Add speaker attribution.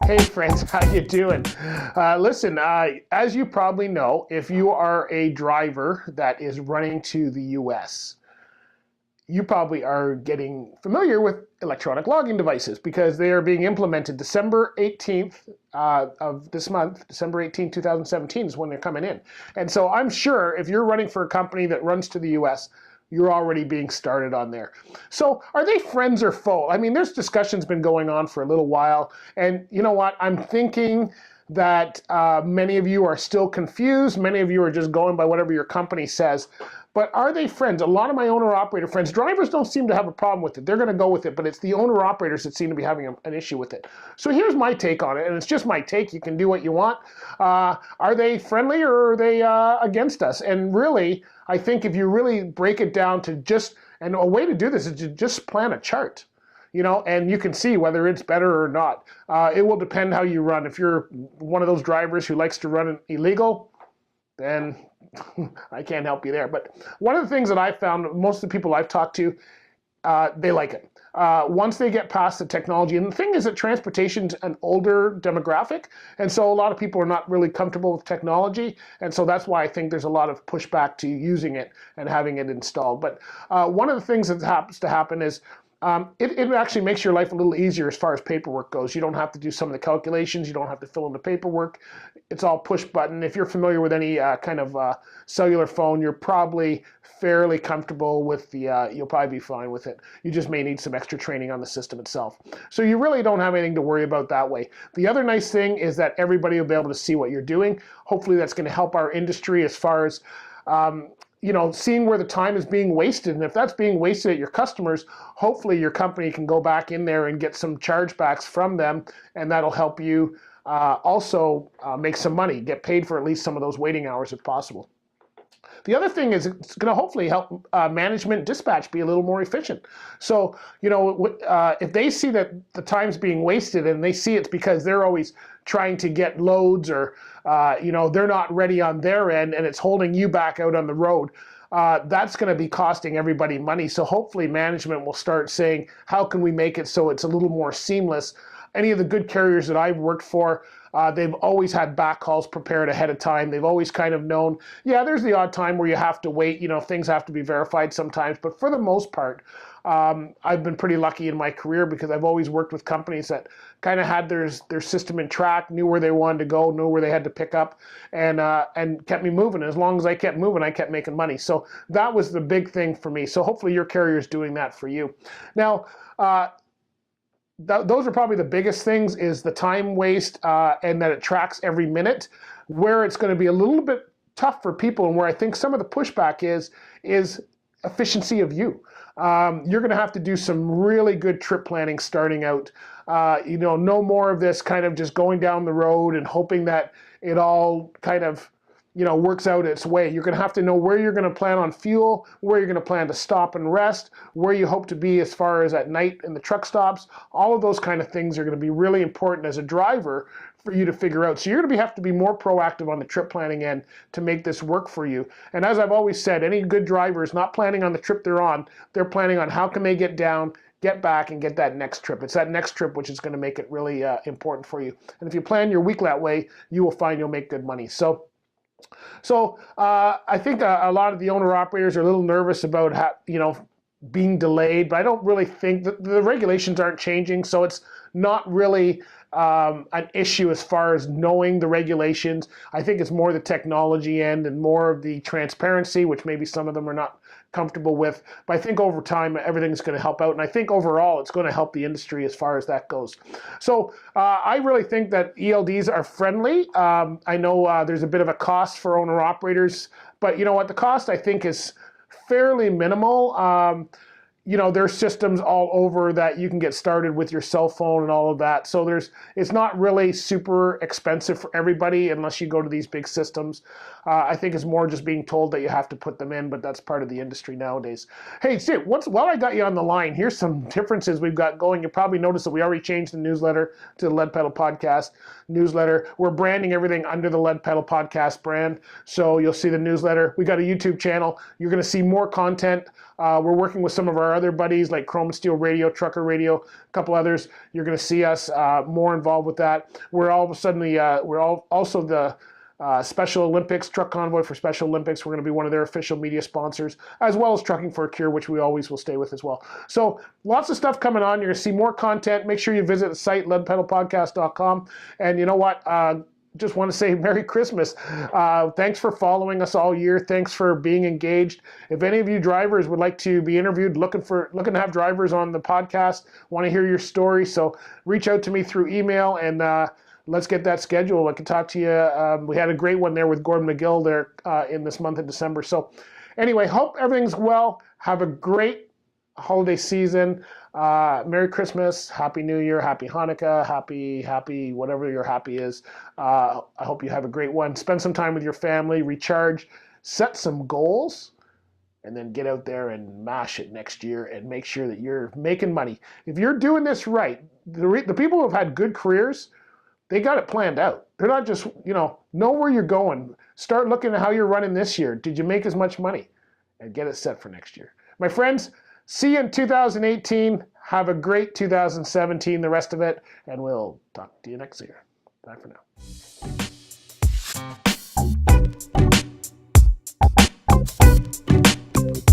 Speaker 1: Hey friends, how you doing? Listen, as you probably know, if you are a driver that is running to the US, you probably are getting familiar with electronic logging devices because they are being implemented December 18th of this month. December 18th, 2017 is when they're coming in. And so I'm sure if you're running for a company that runs to the US, you're already being started on there. So are they friends or foe? I mean, there's discussions been going on for a little while. And you know what? I'm thinking that many of you are still confused. Many of you are just going by whatever your company says. But are they friends? A lot of my owner-operator friends, drivers don't seem to have a problem with it. They're going to go with it, but it's the owner-operators that seem to be having an issue with it. So here's my take on it, and it's just my take. You can do what you want. Are they friendly or are they against us? And really, I think if you really break it down to just, and a way to do this is to just plan a chart. You know, and you can see whether it's better or not. It will depend how you run. If you're one of those drivers who likes to run illegal, then I can't help you there. But one of the things that I found, most of the people I've talked to, they like it. Once they get past the technology, and the thing is that transportation's an older demographic, and so a lot of people are not really comfortable with technology, and so that's why I think there's a lot of pushback to using it and having it installed. But one of the things that happens to happen is it actually makes your life a little easier as far as paperwork goes. You don't have to do some of the calculations. You don't have to fill in the paperwork. It's all push button. If you're familiar with any kind of cellular phone, you're probably fairly comfortable with the, you'll probably be fine with it. You just may need some extra training on the system itself. So you really don't have anything to worry about that way. The other nice thing is that everybody will be able to see what you're doing. Hopefully that's going to help our industry as far as you know, seeing where the time is being wasted. And if that's being wasted at your customers, hopefully your company can go back in there and get some chargebacks from them, and that'll help you also make some money, get paid for at least some of those waiting hours if possible. The other thing is it's going to hopefully help management dispatch be a little more efficient. So, you know, if they see that the time's being wasted and they see it's because they're always trying to get loads or, you know, they're not ready on their end and it's holding you back out on the road, that's going to be costing everybody money. So hopefully management will start saying, how can we make it so it's a little more seamless? Any of the good carriers that I've worked for, they've always had backhauls prepared ahead of time. They've always kind of known, yeah, there's the odd time where you have to wait, you know, things have to be verified sometimes, but for the most part, I've been pretty lucky in my career because I've always worked with companies that kind of had their system in track, knew where they wanted to go, knew where they had to pick up, and kept me moving. As long as I kept moving, I kept making money. So that was the big thing for me. So hopefully your carrier is doing that for you. Now, those are probably the biggest things, is the time waste and that it tracks every minute. Where it's going to be a little bit tough for people and where I think some of the pushback is efficiency of you. You're going to have to do some really good trip planning starting out. You know, no more of this kind of just going down the road and hoping that it all kind of, you know, works out its way. You're going to have to know where you're going to plan on fuel, where you're going to plan to stop and rest, where you hope to be as far as at night in the truck stops. All of those kind of things are going to be really important as a driver for you to figure out. So you're going to have to be more proactive on the trip planning end to make this work for you. And as I've always said, any good driver is not planning on the trip they're on. They're planning on how can they get down, get back, and get that next trip. It's that next trip which is going to make it really important for you. And if you plan your week that way, you will find you'll make good money. So I think a lot of the owner-operators are a little nervous about how, you know, being delayed, but I don't really think that the regulations aren't changing, so it's not really an issue as far as knowing the regulations. I think it's more the technology end and more of the transparency, which maybe some of them are not comfortable with. But I think over time, everything's going to help out. And I think overall, it's going to help the industry as far as that goes. So I really think that ELDs are friendly. I know there's a bit of a cost for owner-operators, but you know what? The cost, I think, is fairly minimal. You know, there's systems all over that you can get started with your cell phone and all of that. So it's not really super expensive for everybody unless you go to these big systems. I think it's more just being told that you have to put them in, but that's part of the industry nowadays. Hey, Steve, while I got you on the line, here's some differences we've got going. You probably noticed that we already changed the newsletter to the Lead Pedal Podcast. newsletter. We're branding everything under the Lead Pedal Podcast brand. So you'll see the newsletter. We got a YouTube channel. You're going to see more content. We're working with some of our other buddies like Chrome Steel Radio, Trucker Radio, a couple others. You're going to see us more involved with that. We're all of a sudden also the Special Olympics, Truck Convoy for Special Olympics. We're going to be one of their official media sponsors, as well as Trucking for a Cure, which we always will stay with as well. So lots of stuff coming on. You're going to see more content. Make sure you visit the site, leadpedalpodcast.com. And you know what? Just want to say Merry Christmas. Thanks for following us all year. Thanks for being engaged. If any of you drivers would like to be interviewed, looking to have drivers on the podcast, want to hear your story, so reach out to me through email and let's get that scheduled. I can talk to you. We had a great one there with Gordon McGill there in this month of December. So anyway, hope everything's well. Have a great holiday season. Merry Christmas, Happy New Year, Happy Hanukkah, happy, whatever your happy is. I hope you have a great one. Spend some time with your family, recharge, set some goals, and then get out there and mash it next year and make sure that you're making money. If you're doing this right, the people who have had good careers, they got it planned out. They're not just, know where you're going. Start looking at how you're running this year. Did you make as much money? And get it set for next year. My friends, see you in 2018. Have a great 2017, the rest of it, and we'll talk to you next year. Bye for now.